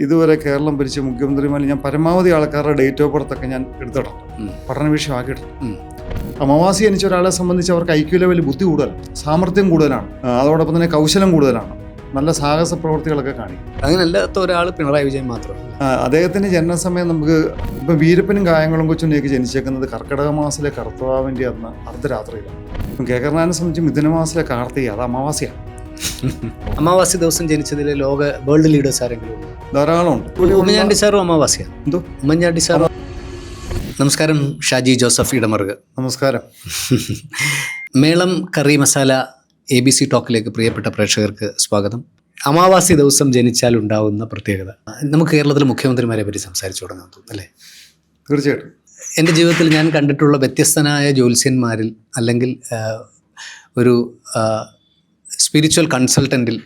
ഇതുവരെ കേരളം ഭരിച്ച മുഖ്യമന്ത്രിമാരിൽ ഞാൻ പരമാവധി ആൾക്കാരുടെ ഡേറ്റ് ഓഫ് ബർത്തൊക്കെ ഞാൻ എടുത്തിട്ടുണ്ട്, പഠന വിഷയമാക്കിയിട്ടുണ്ട്. അമാവാസി ജനിച്ച ഒരാളെ സംബന്ധിച്ച് അവർക്ക് ഐക്യു ലെവൽ ബുദ്ധി കൂടുതലാണ്, സാമർഥ്യം കൂടുതലാണ്, അതോടൊപ്പം തന്നെ കൗശലം കൂടുതലാണ്, നല്ല സാഹസ പ്രവൃത്തികളൊക്കെ കാണിക്കും. അങ്ങനല്ലാത്ത ഒരാൾ പിണറായി വിജയൻ മാത്രം. അദ്ദേഹത്തിൻ്റെ ജനനസമയം നമുക്ക് ഇപ്പം വീരപ്പനും കായംകുളം കൊച്ചുണ്ണിയൊക്കെ ജനിച്ചേക്കുന്നത് കർക്കിടക മാസത്തിലെ കർത്തവാവിൻ്റെ അന്ന് അർദ്ധരാത്രിയിലാണ്. ഇപ്പം കെ കരുണാകരനെ സംബന്ധിച്ച് മിഥുന മാസത്തിലെ കാർത്തിക, അത് അമാവാസിയാണ്. അമാവാസി ദിവസം ജനിച്ചതിൽ വേൾഡ് ലീഡേഴ്സ് ആരെങ്കിലും ധാരാളം ഉണ്ട്. ഉമ്മൻചാണ്ടി സാറും അമാവാസിയാണ്. എന്തോ ഉമ്മൻചാണ്ടി സാർ. നമസ്കാരം ഷാജി ജോസഫ് ഇടമറുക്. നമസ്കാരം. മേളം കറി മസാല ABC ടോക്കിലേക്ക് പ്രിയപ്പെട്ട പ്രേക്ഷകർക്ക് സ്വാഗതം. അമാവാസി ദിവസം ജനിച്ചാൽ ഉണ്ടാവുന്ന പ്രത്യേകത. നമുക്ക് കേരളത്തിലെ മുഖ്യമന്ത്രിമാരെ പറ്റി സംസാരിച്ചു തുടങ്ങാൻ തോന്നുന്നു അല്ലേ? തീർച്ചയായിട്ടും. എൻ്റെ ജീവിതത്തിൽ ഞാൻ കണ്ടിട്ടുള്ള വ്യത്യസ്തനായ ജ്യോത്സ്യന്മാരിൽ അല്ലെങ്കിൽ ഒരു സ്പിരിച്വൽ കൺസൾട്ടൻറ്റിൽ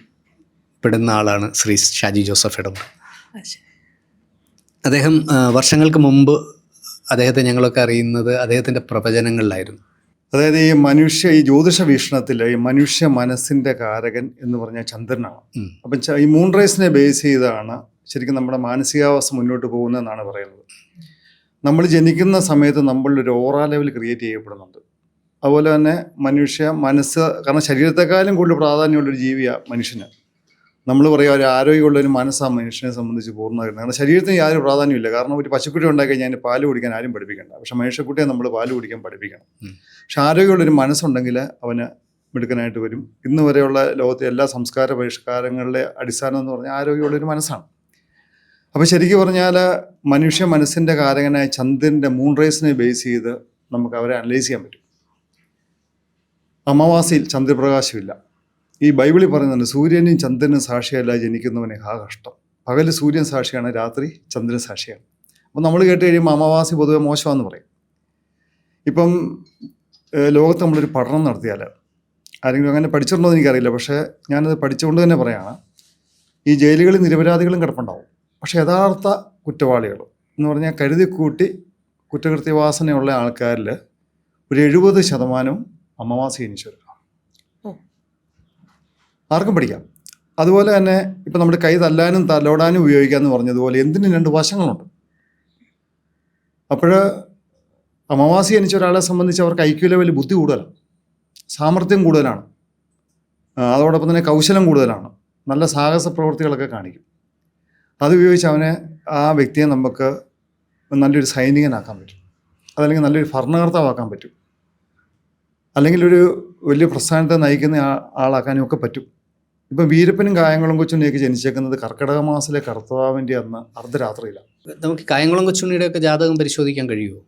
പെടുന്ന ആളാണ് ശ്രീ ഷാജി ജോസഫ് ഇടമർ. അദ്ദേഹം വർഷങ്ങൾക്ക് മുമ്പ് അദ്ദേഹത്തെ ഞങ്ങളൊക്കെ അറിയുന്നത് അദ്ദേഹത്തിൻ്റെ പ്രവചനങ്ങളിലായിരുന്നു. അതായത് ഈ ജ്യോതിഷ വീക്ഷണത്തിൽ ഈ മനുഷ്യ മനസ്സിൻ്റെ കാരകൻ എന്ന് പറഞ്ഞാൽ ചന്ദ്രനാണ്. അപ്പം ഈ മൂൺ റേസിനെ ബേസ് ചെയ്താണ് ശരിക്കും നമ്മുടെ മാനസികാവസ്ഥ മുന്നോട്ട് പോകുന്നതെന്നാണ് പറയുന്നത്. നമ്മൾ ജനിക്കുന്ന സമയത്ത് നമ്മളുടെ ഓറ ലെവൽ ക്രിയേറ്റ് ചെയ്യപ്പെടുന്നുണ്ട്. അതുപോലെ തന്നെ മനുഷ്യ മനസ്സ്, കാരണം ശരീരത്തെക്കാളും കൂടുതൽ പ്രാധാന്യമുള്ളൊരു ജീവിയാണ് മനുഷ്യന്. നമ്മൾ പറയുക ഒരു ആരോഗ്യമുള്ളൊരു മനസ്സാണ് മനുഷ്യനെ സംബന്ധിച്ച് പൂർണ്ണമായിരുന്നു. കാരണം ശരീരത്തിന് യാതൊരു പ്രാധാന്യമില്ല. കാരണം ഒരു പശുക്കുട്ടി ഉണ്ടാക്കി കഴിഞ്ഞാൽ അതിന് പാല് കുടിക്കാൻ ആരും പഠിപ്പിക്കേണ്ട, പക്ഷെ മനുഷ്യക്കുട്ടിയെ നമ്മൾ പാല് കുടിക്കാൻ പഠിപ്പിക്കണം. പക്ഷെ ആരോഗ്യമുള്ളൊരു മനസ്സുണ്ടെങ്കിൽ അവന് മിടുക്കനായിട്ട് വരും. ഇന്ന് വരെയുള്ള ലോകത്തെ എല്ലാ സംസ്കാര പരിഷ്കാരങ്ങളുടെ അടിസ്ഥാനം എന്ന് പറഞ്ഞാൽ ആരോഗ്യമുള്ളൊരു മനസ്സാണ്. അപ്പോൾ ശരിക്കും പറഞ്ഞാൽ മനുഷ്യ മനസ്സിൻ്റെ കാരകനായ ചന്ദ്രൻ്റെ മൂൺ റേസിനെ ബേസ് ചെയ്ത് നമുക്ക് അവരെ അനലൈസ് ചെയ്യാൻ പറ്റും. അമാവാസിയിൽ ചന്ദ്രപ്രകാശമില്ല. ഈ ബൈബിളിൽ പറയുന്നുണ്ട്, സൂര്യനും ചന്ദ്രനും സാക്ഷിയല്ല ജനിക്കുന്നവനെ ആ കഷ്ടം. പകൽ സൂര്യൻ സാക്ഷിയാണ്, രാത്രി ചന്ദ്രൻ സാക്ഷിയാണ്. അപ്പം നമ്മൾ കേട്ട് കഴിയുമ്പോൾ അമാവാസി പൊതുവെ മോശമാണെന്ന് പറയും. ഇപ്പം ലോകത്ത് നമ്മളൊരു പഠനം നടത്തിയാൽ, ആരെങ്കിലും അങ്ങനെ പഠിച്ചിട്ടുണ്ടോ എന്ന് എനിക്കറിയില്ല, പക്ഷേ ഞാനത് പഠിച്ചുകൊണ്ട് തന്നെ പറയുകയാണ്, ഈ ജയിലുകളിൽ നിരപരാധികളും കിടപ്പുണ്ടാവും. പക്ഷേ യഥാർത്ഥ കുറ്റവാളികൾ എന്ന് പറഞ്ഞാൽ കരുതിക്കൂട്ടി കുറ്റകൃത്യവാസനയുള്ള ആൾക്കാരിൽ ഒരു 70% അമാവാസി ജനിച്ചവരാണ്. ആർക്കും പഠിക്കാം. അതുപോലെ തന്നെ ഇപ്പം നമ്മുടെ കൈ തല്ലാനും തലോടാനും ഉപയോഗിക്കാമെന്ന് പറഞ്ഞതുപോലെ എന്തിനും 2 വശങ്ങളുണ്ട്. അപ്പോൾ അമാവാസി ജനിച്ച ഒരാളെ സംബന്ധിച്ച് അവർക്ക് ഐക്യു ലെവൽ ബുദ്ധി കൂടുതലാണ്, സാമർഥ്യം കൂടുതലാണ്, അതോടൊപ്പം തന്നെ കൗശലം കൂടുതലാണ്, നല്ല സാഹസ പ്രവൃത്തികളൊക്കെ കാണിക്കും. അതുപയോഗിച്ച് ആ വ്യക്തിയെ നമുക്ക് നല്ലൊരു സൈനികനാക്കാൻ പറ്റും, അതല്ലെങ്കിൽ നല്ലൊരു ഭരണകർത്താവാക്കാൻ പറ്റും, അല്ലെങ്കിൽ ഒരു വലിയ പ്രസ്ഥാനത്തെ നയിക്കുന്ന ആളാക്കാനും ഒക്കെ പറ്റും. ഇപ്പം വീരപ്പനും കായംകുളം കൊച്ചുണ്ണിയൊക്കെ ജനിച്ചേക്കുന്നത് കർക്കിടക മാസത്തിലെ കർത്തവാവിൻ്റെ അന്ന് അർദ്ധരാത്രിയിലാണ്. നമുക്ക് കായംകുളം കൊച്ചുണ്ണിയുടെയൊക്കെ ജാതകം പരിശോധിക്കാൻ കഴിയുമോ?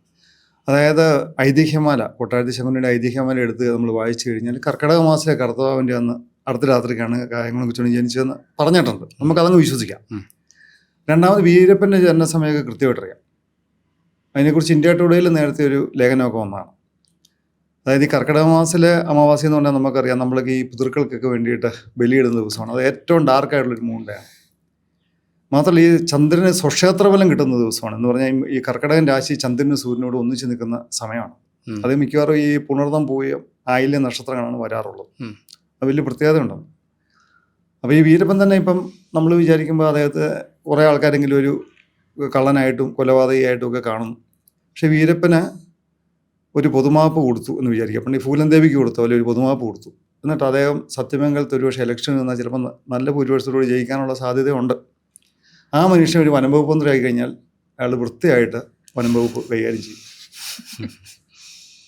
അതായത് ഐതിഹ്യമാല, കൊട്ടാരത്തി ശങ്കുണ്ണിയുടെ ഐതിഹ്യമാല എടുത്ത് നമ്മൾ വായിച്ചു കഴിഞ്ഞാൽ കർക്കിടക മാസത്തിലെ കർത്തവാവിൻ്റെ അന്ന് അർദ്ധരാത്രിക്കാണ് കായംകുളം കൊച്ചുണ്ണി ജനിച്ചതെന്ന് പറഞ്ഞിട്ടുണ്ട്. നമുക്കതങ്ങ് വിശ്വസിക്കാം. രണ്ടാമത് വീരപ്പൻ്റെ ജനനസമയമൊക്കെ കൃത്യമായിട്ട് അറിയാം. അതിനെക്കുറിച്ച് ഇന്ത്യ ടുഡേയിൽ നേരത്തെ ഒരു ലേഖനമൊക്കെ വന്നതാണ്. അതായത് ഈ കർക്കിടക മാസത്തിലെ അമാവാസി എന്ന് പറഞ്ഞാൽ നമുക്കറിയാം, നമ്മളൊക്കെ ഈ പിതൃക്കൾക്കൊക്കെ വേണ്ടിയിട്ട് ബലിയിടുന്ന ദിവസമാണ്. അത് ഏറ്റവും ഡാർക്കായിട്ടുള്ളൊരു മൂണ്ടയാണ്. മാത്രമല്ല ഈ ചന്ദ്രന് സ്വക്ഷേത്രഫലം കിട്ടുന്ന ദിവസമാണ്. എന്ന് പറഞ്ഞാൽ ഈ കർക്കിടകൻ രാശി ചന്ദ്രനും സൂര്യനോട് ഒന്നിച്ച് നിൽക്കുന്ന സമയമാണ്. അത് മിക്കവാറും ഈ പുണർദം പോവുകയും ആയില്യ നക്ഷത്രങ്ങളാണ് വരാറുള്ളത്. അത് വലിയ പ്രത്യേകത ഉണ്ടെന്ന്. അപ്പോൾ ഈ വീരപ്പൻ തന്നെ ഇപ്പം നമ്മൾ വിചാരിക്കുമ്പോൾ അദ്ദേഹത്തെ കുറേ ആൾക്കാരെങ്കിലും ഒരു കള്ളനായിട്ടും കൊലപാതകയായിട്ടും ഒക്കെ കാണുന്നു. പക്ഷേ വീരപ്പന് ഒരു പൊതുമാപ്പ് കൊടുത്തു എന്ന് വിചാരിക്കുക. അപ്പം ഈ ഫൂലൻദേവിക്ക് കൊടുത്തു, അല്ലെങ്കിൽ ഒരു പൊതുമാപ്പ് കൊടുത്തു. എന്നിട്ട് അദ്ദേഹം സത്യമംഗലത്ത് ഒരു പക്ഷേ ഇലക്ഷൻ നിന്നാൽ ചിലപ്പോൾ നല്ല ഭൂരിപക്ഷത്തോട് ജയിക്കാനുള്ള സാധ്യതയുണ്ട്. ആ മനുഷ്യൻ ഒരു വനം വകുപ്പ് മന്ത്രിയായി കഴിഞ്ഞാൽ അയാൾ വൃത്തിയായിട്ട് വനം വകുപ്പ് കൈകാര്യം ചെയ്യും.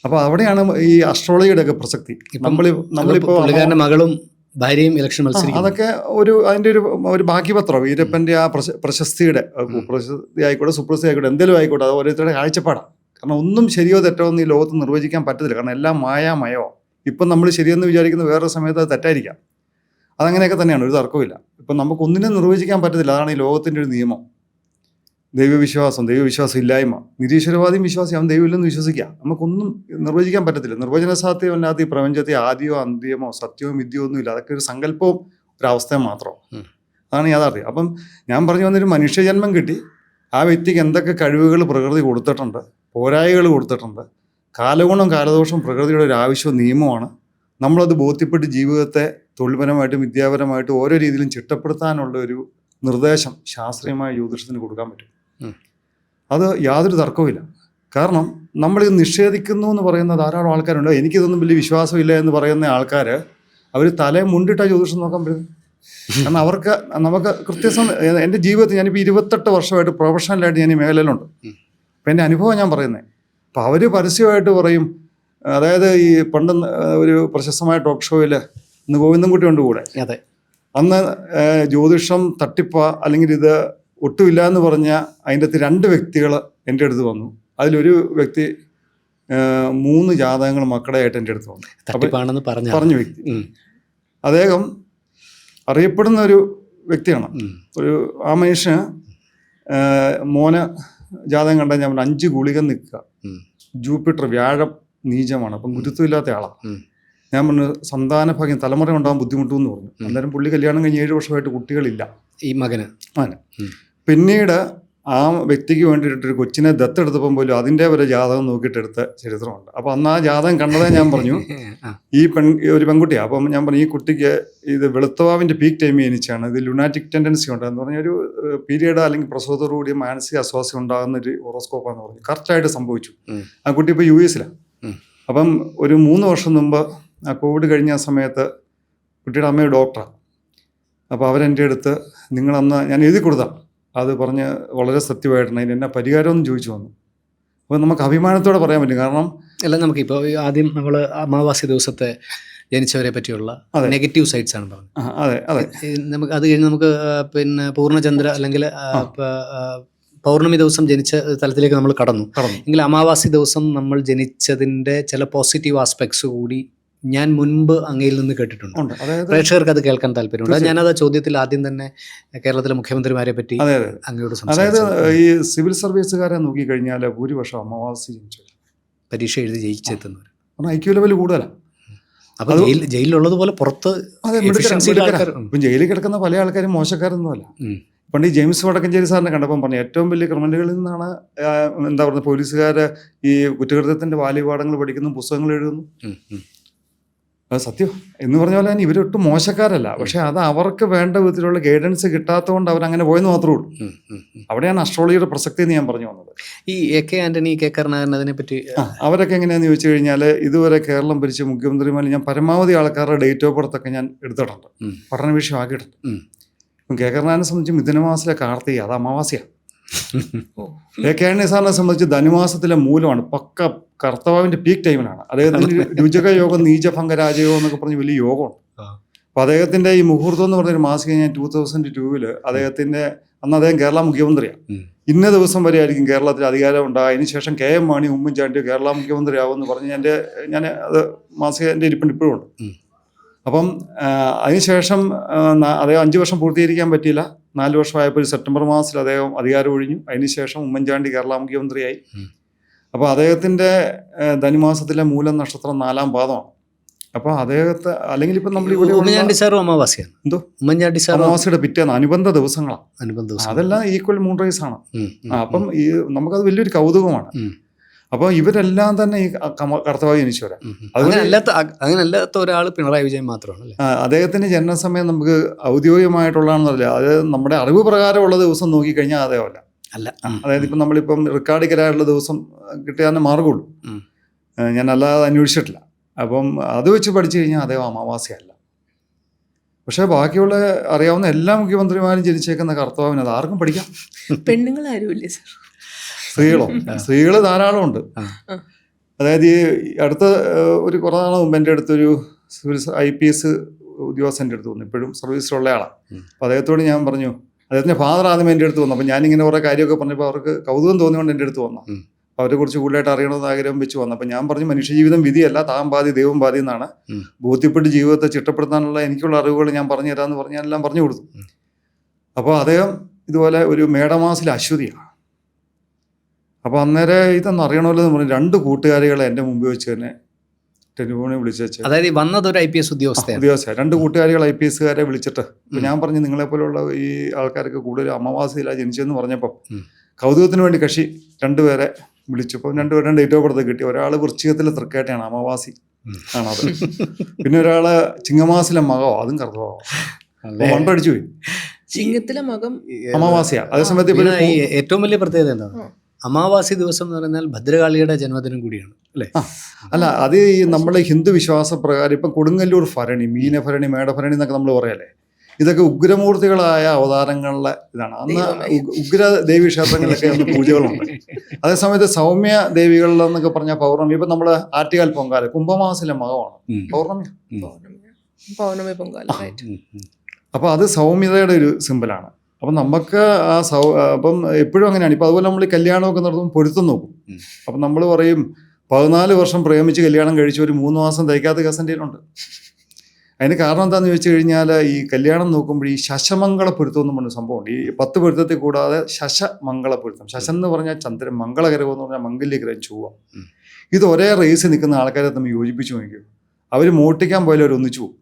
അപ്പോൾ അവിടെയാണ് ഈ അസ്ട്രോളജിയുടെ ഒക്കെ പ്രസക്തി. നമ്മളിപ്പോൾ മകളും ഭാര്യയും ഇലക്ഷൻ മത്സരിക്കും. അതൊക്കെ അതിൻ്റെ ഒരു ബാക്കി പത്രം വീരപ്പൻ്റെ ആ പ്രശസ്തിയുടെ, കുപ്രസിദ്ധി ആയിക്കോട്ടെ സുപ്രസിദ്ധി ആയിക്കോട്ടെ എന്തെങ്കിലും ആയിക്കോട്ടെ, അത് ഓരോരുത്തരുടെ കാഴ്ചപ്പാടാണ്. കാരണം ഒന്നും ശരിയോ തെറ്റോ എന്ന് ഈ ലോകത്ത് നിർവചിക്കാൻ പറ്റത്തില്ല. കാരണം എല്ലാം മായാമയോ. ഇപ്പം നമ്മൾ ശരിയെന്ന് വിചാരിക്കുന്ന വേറൊരു സമയത്ത് അത് തെറ്റായിരിക്കാം. അതങ്ങനെയൊക്കെ തന്നെയാണ്, ഒരു തർക്കമില്ല. ഇപ്പം നമുക്കൊന്നിനും നിർവചിക്കാൻ പറ്റത്തില്ല. അതാണ് ഈ ലോകത്തിൻ്റെ ഒരു നിയമം. ദൈവവിശ്വാസം ഇല്ലായ്മ, നിരീശ്വരവാദിയും വിശ്വാസി, അവൻ ദൈവമില്ലെന്ന് വിശ്വസിക്കുക. നമുക്കൊന്നും നിർവചിക്കാൻ പറ്റത്തില്ല. നിർവചന സാധ്യമല്ലാത്ത ഈ പ്രപഞ്ചത്തെ ആദ്യമോ അന്ത്യമോ സത്യവും വിദ്യയോ ഒന്നുമില്ല. അതൊക്കെ ഒരു സങ്കല്പവും ഒരവസ്ഥയും മാത്രം. അതാണ് യാഥാർത്ഥ്യം. അപ്പം ഞാൻ പറഞ്ഞു വന്നൊരു മനുഷ്യജന്മം കിട്ടി, ആ വ്യക്തിക്ക് എന്തൊക്കെ കഴിവുകൾ പ്രകൃതി കൊടുത്തിട്ടുണ്ട്, പോരായികൾ കൊടുത്തിട്ടുണ്ട്. കാലഗുണം കാലദോഷം പ്രകൃതിയുടെ ഒരു ആവശ്യവും നിയമമാണ്. നമ്മളത് ബോധ്യപ്പെട്ട് ജീവിതത്തെ തൊഴിൽപരമായിട്ടും വിദ്യാപരമായിട്ടും ഓരോ രീതിയിലും ചിട്ടപ്പെടുത്താനുള്ള ഒരു നിർദ്ദേശം ശാസ്ത്രീയമായ ജ്യോതിഷത്തിന് കൊടുക്കാൻ പറ്റും. ഉം. അത് യാതൊരു തർക്കവുമില്ല. കാരണം നമ്മളിത് നിഷേധിക്കുന്നു എന്ന് പറയുന്ന ധാരാളം ആൾക്കാരുണ്ട്. എനിക്കിതൊന്നും വലിയ വിശ്വാസമില്ല എന്ന് പറയുന്ന ആൾക്കാർ അവർ തലയെ മുണ്ടിട്ടാ ജ്യോതിഷം നോക്കാൻ പറ്റും. കാരണം അവർക്ക് നമുക്ക് കൃത്യസമയം എൻ്റെ ജീവിതത്തിൽ ഞാനിപ്പോൾ 28 വർഷമായിട്ട് പ്രൊഫഷണലായിട്ട് ഞാൻ ഈ മേഖലയിലുണ്ട്. അപ്പം എൻ്റെ അനുഭവം ഞാൻ പറയുന്നത്. അപ്പം അവർ പരസ്യമായിട്ട് പറയും, അതായത് ഈ പണ്ട് ഒരു പ്രശസ്തമായ ടോക്ക് ഷോയിൽ ഇന്ന് ഗോവിന്ദൻകുട്ടി ഉണ്ട് കൂടെ. അതെ. അന്ന് ജ്യോതിഷം തട്ടിപ്പ അല്ലെങ്കിൽ ഇത് ഒട്ടുമില്ല എന്ന് പറഞ്ഞ അതിൻ്റെ അകത്ത് 2 വ്യക്തികൾ എൻ്റെ അടുത്ത് വന്നു. അതിലൊരു വ്യക്തി 3 ജാതകങ്ങൾ മക്കളായിട്ട് എൻ്റെ അടുത്ത് വന്നു. തട്ടിപ്പാണെന്ന് പറഞ്ഞ വ്യക്തി അദ്ദേഹം അറിയപ്പെടുന്ന ഒരു വ്യക്തിയാണ്. ഒരു ആ മനുഷ്യന് മോന് ജാതകം കണ്ടാൽ ഞാൻ 5 ഗുളിക നിൽക്കുക, ജൂപ്പിറ്റർ വ്യാഴം നീചമാണ്, അപ്പം ഗുരുത്വമില്ലാത്ത ആളാണ്. ഞാൻ പറഞ്ഞു സന്താന ഭാഗ്യം തലമുറ ഉണ്ടാകാൻ ബുദ്ധിമുട്ടു എന്ന് പറഞ്ഞു. അന്നേരം പുള്ളി കല്യാണം കഴിഞ്ഞ് 7 വർഷമായിട്ട് കുട്ടികളില്ല ഈ മകന്. പിന്നീട് ആ വ്യക്തിക്ക് വേണ്ടിയിട്ടൊരു കൊച്ചിനെ ദത്തെടുത്തപ്പം പോലും അതിൻ്റെ ഒരു ജാതകം നോക്കിയിട്ടെടുത്ത ചരിത്രമുണ്ട്. അപ്പോൾ അന്ന് ആ ജാതകം കണ്ടതേ ഞാൻ പറഞ്ഞു ഒരു പെൺകുട്ടിയാണ്. അപ്പം ഞാൻ പറഞ്ഞു ഈ കുട്ടിക്ക് ഇത് വെളുത്തവാവിൻ്റെ പീക്ക് ടൈം ജനിച്ചാണ്, ഇത് ലുനാറ്റിക് ടെൻഡൻസി ഉണ്ട് എന്ന് പറഞ്ഞ ഒരു പീരീഡ് അല്ലെങ്കിൽ പ്രസവത്തോടുകൂടി മാനസിക അസ്വാസ്ഥ്യം ഉണ്ടാകുന്ന ഒരു ഹോറോസ്കോപ്പാന്ന് പറഞ്ഞു. കറക്റ്റായിട്ട് സംഭവിച്ചു. ആ കുട്ടി ഇപ്പോൾ US അപ്പം ഒരു 3 വർഷം മുമ്പ് ആ കോവിഡ് കഴിഞ്ഞ സമയത്ത് കുട്ടിയുടെ അമ്മ ഡോക്ടറാണ്. അപ്പോൾ അവരെൻ്റെ അടുത്ത് നിങ്ങളന്ന് ഞാൻ എഴുതി കൊടുത്താൽ അത് പറഞ്ഞ് വളരെ സത്യമായിട്ടാണ് അതിന് എന്നാ പരിഹാരമെന്ന് ചോദിച്ചു വന്നു. അപ്പോൾ നമുക്ക് അഭിമാനത്തോടെ പറയാൻ പറ്റും. കാരണം അല്ല, നമുക്കിപ്പോൾ ആദ്യം നമ്മൾ അമാവാസി ദിവസത്തെ ജനിച്ചവരെ പറ്റിയുള്ള നെഗറ്റീവ് സൈഡ്സ് ആണ് പറഞ്ഞത്. അതെ അതെ. നമുക്ക് അത് കഴിഞ്ഞ് നമുക്ക് പിന്നെ പൂർണ്ണചന്ദ്ര അല്ലെങ്കിൽ പൗർണമി ദിവസം ജനിച്ച തലത്തിലേക്ക് നമ്മൾ കടന്നു. എങ്കിൽ അമാവാസി ദിവസം നമ്മൾ ജനിച്ചതിൻ്റെ ചില പോസിറ്റീവ് ആസ്പെക്ട്സ് കൂടി ഞാൻ മുൻപ് അങ്ങയിൽ നിന്ന് കേട്ടിട്ടുണ്ട്. പ്രേക്ഷകർക്ക് അത് കേൾക്കാൻ താല്പര്യമുണ്ട്. ഞാനത് ചോദ്യത്തിൽ ആദ്യം തന്നെ കേരളത്തിലെ മുഖ്യമന്ത്രിമാരെ പറ്റി അങ്ങയോട് അതായത് ഈ സിവിൽ സർവീസുകാരെ നോക്കിക്കഴിഞ്ഞാൽ ഭൂരിപക്ഷം അമാവാസി ജനിച്ചു പരീക്ഷ എഴുതി ജയിച്ചെത്തുന്നവർ. IQ ലെവൽ കൂടുതലാണ്. അപ്പോൾ ജയിലിലുള്ളതുപോലെ പുറത്ത് ഇപ്പം ജയിലിൽ കിടക്കുന്ന പല ആൾക്കാരും മോശക്കാരൊന്നുമല്ല. പണ്ട് ഈ ജെയിംസ് വടക്കഞ്ചേരി സാറിനെ കണ്ടപ്പം പറഞ്ഞു ഏറ്റവും വലിയ ക്രിമിനലുകളിൽ നിന്നാണ് എന്താ പറയുക പോലീസുകാർ ഈ കുറ്റകൃത്യത്തിൻ്റെ ബാല്യപാഠങ്ങൾ പഠിക്കുന്നു, പുസ്തകങ്ങൾ എഴുതുന്നു. അത് സത്യം എന്ന് പറഞ്ഞ പോലെ തന്നെ ഇവരൊട്ടും മോശക്കാരല്ല. പക്ഷെ അത് അവർക്ക് വേണ്ട വിധത്തിലുള്ള ഗൈഡൻസ് കിട്ടാത്തതുകൊണ്ട് അവരങ്ങനെ പോയെന്ന് മാത്രമേ ഉള്ളൂ. അവിടെയാണ് അസ്ട്രോളജിയുടെ പ്രസക്തി എന്ന് ഞാൻ പറഞ്ഞു വന്നത്. ഈ AK ആന്റണി, K കരുണാകരൻ അതിനെ പറ്റി അവരൊക്കെ എങ്ങനെയാണെന്ന് ചോദിച്ചു കഴിഞ്ഞാൽ ഇതുവരെ കേരളം ഭരിച്ച മുഖ്യമന്ത്രിമാർ ഞാൻ പരമാവധി ആൾക്കാരുടെ ഡേറ്റ് ഓഫ് ബർത്ത് ഒക്കെ ഞാൻ എടുത്തിട്ടുണ്ട്, പഠന വിഷയമാക്കിയിട്ടുണ്ട്. ഇപ്പം K കരുണാകരനെ സംബന്ധിച്ച് മിഥുനമാസത്തിലെ കാർത്തിക അത് അമാവാസിയാണ്. AK ആന്റണി സാറിനെ സംബന്ധിച്ച് ധനുമാസത്തിലെ മൂലമാണ്, പക്ക കർത്തവാവിൻ്റെ പീക്ക് ടൈമിലാണ്. അദ്ദേഹത്തിന് രുചക യോഗം, നീചഭംഗ രാജയോഗം എന്നൊക്കെ പറഞ്ഞ് വലിയ യോഗമുണ്ട്. അപ്പോൾ അദ്ദേഹത്തിൻ്റെ ഈ മുഹൂർത്തം എന്ന് പറഞ്ഞൊരു മാസിക ഞാൻ 2002 അദ്ദേഹത്തിൻ്റെ അന്ന് അദ്ദേഹം കേരള മുഖ്യമന്ത്രിയാണ്. ഇന്ന ദിവസം വരെ ആയിരിക്കും കേരളത്തിൽ അധികാരം ഉണ്ടാകുക, അതിനുശേഷം KM മാണി ഉമ്മൻചാണ്ടി കേരള മുഖ്യമന്ത്രിയാവുമെന്ന് പറഞ്ഞ് ഞാൻ അത് മാസിക എൻ്റെ ഇരിപ്പുണ്ട് ഇപ്പോഴും ഉണ്ട്. അപ്പം അതിനുശേഷം അദ്ദേഹം 5 വർഷം പൂർത്തീകരിക്കാൻ പറ്റിയില്ല. 4 വർഷമായപ്പോൾ ഒരു സെപ്റ്റംബർ മാസത്തിൽ അദ്ദേഹം അധികാരം ഒഴിഞ്ഞു. അതിനുശേഷം ഉമ്മൻചാണ്ടി കേരള മുഖ്യമന്ത്രിയായി. അപ്പോൾ അദ്ദേഹത്തിൻ്റെ ധനുമാസത്തിലെ മൂലം നക്ഷത്രം 4-ാം പാദമാണ്. അപ്പോൾ അദ്ദേഹത്തെ അല്ലെങ്കിൽ ഇപ്പം നമ്മൾ ഇവിടെ ഉമ്മൻചാണ്ടി സാറും അമാവാസിയാണ്. എന്തോ ഉമ്മൻചാണ്ടി സാർ അമാവാസിയുടെ പിറ്റേന്ന് അനുബന്ധ ദിവസങ്ങളാണ്. അതെല്ലാം ഈക്വൽ മൂൺറൈസ് ആണ്. അപ്പം ഈ നമുക്കത് വലിയൊരു കൗതുകമാണ്. അപ്പോൾ ഇവരെല്ലാം തന്നെ ഈ കർത്തവായി ജനിച്ചവരാ. അങ്ങനല്ലാത്ത ഒരാൾ പിണറായി വിജയൻ മാത്രമാണ്. അദ്ദേഹത്തിന്റെ ജനനസമയം നമുക്ക് ഔദ്യോഗികമായിട്ടുള്ളതാണെന്നല്ല, അത് നമ്മുടെ അറിവ് പ്രകാരമുള്ള ദിവസം നോക്കിക്കഴിഞ്ഞാൽ അതേപോലെ അല്ല. അതായത് ഇപ്പം നമ്മളിപ്പം റെക്കോർഡിക്കലായിട്ടുള്ള ദിവസം കിട്ടിയാൽ മാർഗമുള്ളൂ. ഞാൻ അല്ലാതെ അന്വേഷിച്ചിട്ടില്ല. അപ്പം അത് വെച്ച് പഠിച്ചു കഴിഞ്ഞാൽ അദ്ദേഹം അമാവാസിയല്ല. പക്ഷെ ബാക്കിയുള്ള അറിയാവുന്ന എല്ലാ മുഖ്യമന്ത്രിമാരും ജനിച്ചേക്കുന്ന കർത്തവാവിന് അത് ആർക്കും പഠിക്കാം. പെണ്ണുങ്ങൾ ആരുമില്ലേ സർ? സ്ത്രീകൾ ധാരാളമുണ്ട്. അതായത് ഈ അടുത്ത ഒരു കുറേ നാൾ മുമ്പ് എൻ്റെ അടുത്തൊരു സിവിൽ IPS ഉദ്യോഗസ്ഥൻ്റെ അടുത്ത് വന്നു, ഇപ്പോഴും സർവീസിലുള്ള ആളാണ്. അപ്പോൾ അദ്ദേഹത്തോട് ഞാൻ പറഞ്ഞു, അദ്ദേഹത്തിൻ്റെ ഫാദർ ആദ്യം എൻ്റെ അടുത്ത് വന്നു. അപ്പോൾ ഞാനിങ്ങനെ കുറേ കാര്യമൊക്കെ പറഞ്ഞപ്പോൾ അവർക്ക് കൗതുകം തോന്നിയോണ്ട് എൻ്റെ അടുത്ത് വന്നു. അപ്പോൾ അവരെക്കുറിച്ച് കൂടുതലായിട്ട് അറിയണമെന്ന് ആഗ്രഹം വെച്ച് വന്നു. അപ്പോൾ ഞാൻ പറഞ്ഞു മനുഷ്യജീവിതം വിധിയല്ല, താൻ പാതി ദൈവം പാതി എന്നാണ്. ബോധ്യപ്പെട്ട് ജീവിതത്തെ ചിട്ടപ്പെടുത്താനുള്ള എനിക്കുള്ള അറിവുകൾ ഞാൻ പറഞ്ഞു തരാമെന്ന് പറഞ്ഞ് ഞാൻ എല്ലാം പറഞ്ഞു കൊടുത്തു. അപ്പോൾ അദ്ദേഹം ഇതുപോലെ ഒരു മേടമാസത്തിലെ അശ്വതിയാണ്. അപ്പോൾ അന്നേരം ഇതൊന്നും അറിയണമല്ലോ എന്ന് പറഞ്ഞു 2 കൂട്ടുകാരികളെ എൻ്റെ മുമ്പിൽ വെച്ച് തന്നെ ടെലിഫോണിൽ വിളിച്ചു. അതായത് വന്നത് ഒരു IPS ഉദ്യോഗസ്ഥ 2 കൂട്ടുകാരികൾ IPSകാരെ വിളിച്ചിട്ട് അപ്പോൾ ഞാൻ പറഞ്ഞു നിങ്ങളെപ്പോലുള്ള ഈ ആൾക്കാരൊക്കെ കൂടുതൽ അമാവാസിയിലാണ് ജനിച്ചതെന്ന് പറഞ്ഞപ്പോൾ കൗതുകത്തിന് വേണ്ടി കക്ഷി 2 പേരെ വിളിച്ചപ്പോൾ 2 പേരുടെ ഡേറ്റ് ഓഫ് ബർത്ത് കിട്ടി. ഒരാൾ വൃശ്ചികത്തിലെ തൃക്കേട്ടയാണ്, അമാവാസി ആണത്. പിന്നെ ഒരാൾ ചിങ്ങമാസിലെ മകോ, അതും കർത്തവാവും. വണ്ടടിച്ചു പോയി. ചിങ്ങത്തിലെ മകം അമാവാസിയാ. അതേസമയത്ത് ഇപ്പൊ വീണ, ഈ ഏറ്റവും വലിയ പ്രത്യേകത എന്താണ്? അമാവാസി ദിവസം എന്ന് പറഞ്ഞാൽ ഭദ്രകാളിയുടെ ജന്മദിനം കൂടിയാണ് അല്ലേ? അല്ല, അത് ഈ നമ്മുടെ ഹിന്ദു വിശ്വാസ പ്രകാരം ഇപ്പം കൊടുങ്ങല്ലൂർ ഭരണി, മീനഭരണി, മേടഭരണി എന്നൊക്കെ നമ്മൾ പറയല്ലേ, ഇതൊക്കെ ഉഗ്രമൂർത്തികളായ അവതാരങ്ങളിലെ ഇതാണ്. അന്ന് ഉഗ്ര ദേവീ ക്ഷേത്രങ്ങളിലൊക്കെ അന്ന് പൂജകളുണ്ട്. അതേസമയത്ത് സൗമ്യ ദേവികളിലെന്നൊക്കെ പറഞ്ഞാൽ പൗർണമി, ഇപ്പം നമ്മൾ ആറ്റുകാൽ പൊങ്കാല കുംഭമാസത്തിലെ മകമാണ് പൗർണമി. പൗർണമി പൊങ്കാല, റൈറ്റ്. അപ്പോൾ അത് സൗമ്യതയുടെ ഒരു സിമ്പിളാണ്. അപ്പം നമുക്ക് ആ അപ്പം എപ്പോഴും അങ്ങനെയാണ്. ഇപ്പം അതുപോലെ നമ്മൾ ഈ കല്യാണമൊക്കെ നടത്തുമ്പോൾ പൊരുത്തം നോക്കും. അപ്പം നമ്മൾ പറയും 14 വർഷം പ്രേമിച്ച് കല്യാണം കഴിച്ച് ഒരു 3 മാസം തയ്ക്കാത്ത കേസൻ്റെയിലുണ്ട്. അതിന് കാരണം എന്താണെന്ന് ചോദിച്ചു കഴിഞ്ഞാൽ, ഈ കല്യാണം നോക്കുമ്പോൾ ഈ ശശമംഗള പൊരുത്തം എന്ന് പറഞ്ഞ സംഭവമുണ്ട്. ഈ 10 പൊരുത്തത്തിൽ കൂടാതെ ശശമംഗള പൊരുത്തം. ശശം എന്ന് പറഞ്ഞാൽ ചന്ദ്രൻ, മംഗളഗ്രഹം എന്ന് പറഞ്ഞാൽ മംഗല്യഗ്രഹം ചൊവ്വ. ഇത് ഒരേ റേസിൽ നിൽക്കുന്ന ആൾക്കാരെ തമ്മിൽ യോജിപ്പിച്ച് നോക്കും. അവർ മോട്ടിക്കാൻ പോയാലും അവർ ഒന്നിച്ചു പോകും.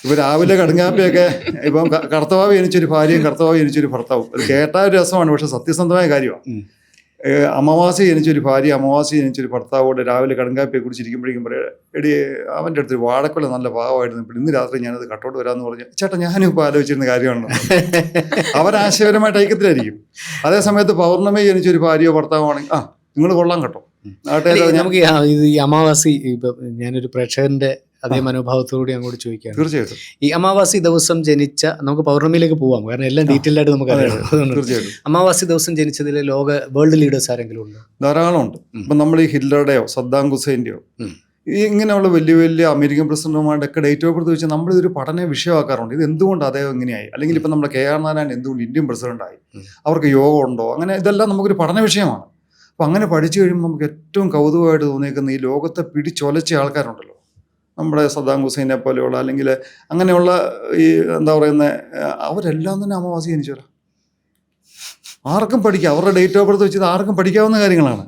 ഇപ്പൊ രാവിലെ കടുങ്കാപ്പിയൊക്കെ ഇപ്പം കർത്തവാവി എനിച്ചൊരു ഭാര്യയും കർത്തവാവി എനിച്ചൊരു ഭർത്താവും. അത് കേട്ടാൽ ഒരു രസമാണ്, പക്ഷെ സത്യസന്ധമായ കാര്യമാണ്. അമാവാസി എനിച്ചൊരു ഭാര്യ, അമാവാസി എനിച്ചൊരു ഭർത്താവോട് രാവിലെ കടുങ്കാപ്പിയെ കുറിച്ചിരിക്കുമ്പോഴേക്കും പറയാം, എടി അവൻ്റെ അടുത്ത് വാഴക്കൊല നല്ല ഭാവമായിരുന്നു, ഇപ്പം ഇന്ന് രാത്രി ഞാനത് കട്ടോട്ട് വരാമെന്ന് പറഞ്ഞ്, ചേട്ടാ ഞാനും ഇപ്പോൾ ആലോചിച്ചിരുന്ന കാര്യമാണല്ലോ. അവരാശയപരമായിട്ട് ഐക്യത്തിലായിരിക്കും. അതേസമയത്ത് പൗർണമി എനിച്ചൊരു ഭാര്യയോ ഭർത്താവാണെങ്കിൽ നിങ്ങൾ കൊള്ളാൻ കേട്ടോ നമുക്ക് ഈ അമാവാസി, ഇപ്പൊ ഞാനൊരു പ്രേക്ഷകന്റെ അതേ മനോഭാവത്തോടുകൂടി അങ്ങോട്ട് ചോദിക്കുകയാണ്. തീർച്ചയായിട്ടും ഈ അമാവാസി ദിവസം ജനിച്ച, നമുക്ക് പൗർണമിയിലേക്ക് പോവാം, കാരണം എല്ലാം ഡീറ്റെയിൽ ആയിട്ട് നമുക്ക് അറിയാം. തീർച്ചയായിട്ടും അമാവാസി ദിവസം ജനിച്ചതിൽ വേൾഡ് ലീഡേഴ്സ് ആരെങ്കിലും ഉണ്ടോ? ധാരാളം ഉണ്ട്. ഇപ്പം നമ്മൾ ഈ ഹിറ്റ്ലറുടെയോ സദ്ദാം ഹുസൈൻ്റെയോ ഈ ഇങ്ങനെയുള്ള വലിയ വലിയ അമേരിക്കൻ പ്രസിഡന്റുമാരുടെയൊക്കെ ഡേറ്റ് ഓഫ് ബർത്ത് വെച്ച് നമ്മളിതൊരു പഠന വിഷയമാക്കാറുണ്ട്. ഇത് എന്തുകൊണ്ട് അദ്ദേഹം എങ്ങനെയായി, അല്ലെങ്കിൽ ഇപ്പം നമ്മുടെ KR നാരായണൻ എന്തുകൊണ്ട് ഇന്ത്യൻ പ്രസിഡന്റായി, അവർക്ക് യോഗം ഉണ്ടോ, അങ്ങനെ ഇതെല്ലാം നമുക്കൊരു പഠന വിഷയമാണ്. അപ്പം അങ്ങനെ പഠിച്ചു കഴിയുമ്പോൾ നമുക്ക് ഏറ്റവും കൗതുകമായിട്ട് തോന്നിയേക്കുന്ന ഈ ലോകത്തെ പിടിച്ചൊലച്ച ആൾക്കാരുണ്ടല്ലോ, നമ്മുടെ സദ്ദാം ഹുസൈനെ പോലെയുള്ള, അല്ലെങ്കിൽ അങ്ങനെയുള്ള ഈ എന്താ പറയുന്നത്, അവരെല്ലാം തന്നെ അമാവാസി ജനിച്ചവരാ. ആർക്കും പഠിക്കാം, അവരുടെ ഡേറ്റ് ഓഫ് ബർത്ത് വെച്ചത് ആർക്കും പഠിക്കാവുന്ന കാര്യങ്ങളാണ്.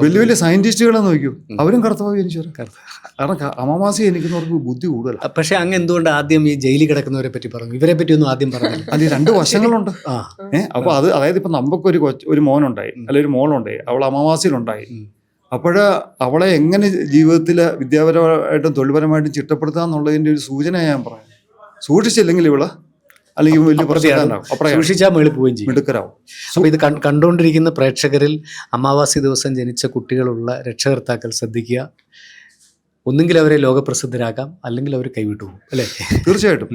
വലിയ വലിയ സയന്റിസ്റ്റുകളെ നോക്കൂ, അവരും കർത്തവാവി ജനിച്ചവരാ. കാരണം അമാവാസി ജനിക്കുന്നവർക്ക് ബുദ്ധി കൂടുതലാണ്. പക്ഷെ അങ്ങ് എന്തുകൊണ്ട് ആദ്യം ഈ ജയിലിൽ കിടക്കുന്നവരെ പറ്റി പറഞ്ഞു, ഇവരെ പറ്റി ഒന്നും ആദ്യം പറഞ്ഞില്ല? അതിൽ 2 വശങ്ങളുണ്ട്. അപ്പൊ അത് അതായത് ഇപ്പൊ നമുക്കൊരു ഒരു മോനുണ്ടായി, അല്ലെങ്കിൽ ഒരു മോളുണ്ടായി, അവൾ അമാവാസിയിലുണ്ടായി. അപ്പോൾ അവളെ എങ്ങനെ ജീവിതത്തിൽ വിദ്യാപരമായിട്ടും തൊഴിൽപരമായിട്ടും ചിട്ടപ്പെടുത്തുക എന്നുള്ളതിൻ്റെ ഒരു സൂചന ഞാൻ പറയാം. സൂക്ഷിച്ചില്ലെങ്കിൽ ഇവള് അല്ലെങ്കിൽ വലിയ സൂക്ഷിച്ചാൽ മേളിൽ പോവുകയും ചെയ്യും, മിടുക്കരാവും. അപ്പോൾ ഇത് കണ്ടുകൊണ്ടിരിക്കുന്ന പ്രേക്ഷകരിൽ അമാവാസി ദിവസം ജനിച്ച കുട്ടികളുള്ള രക്ഷകർത്താക്കൾ ശ്രദ്ധിക്കുക. ഒന്നുകിൽ അവരെ ലോകപ്രസിദ്ധരാക്കാം, അല്ലെങ്കിൽ അവർ കൈവിട്ടു പോകും, അല്ലേ? തീർച്ചയായിട്ടും.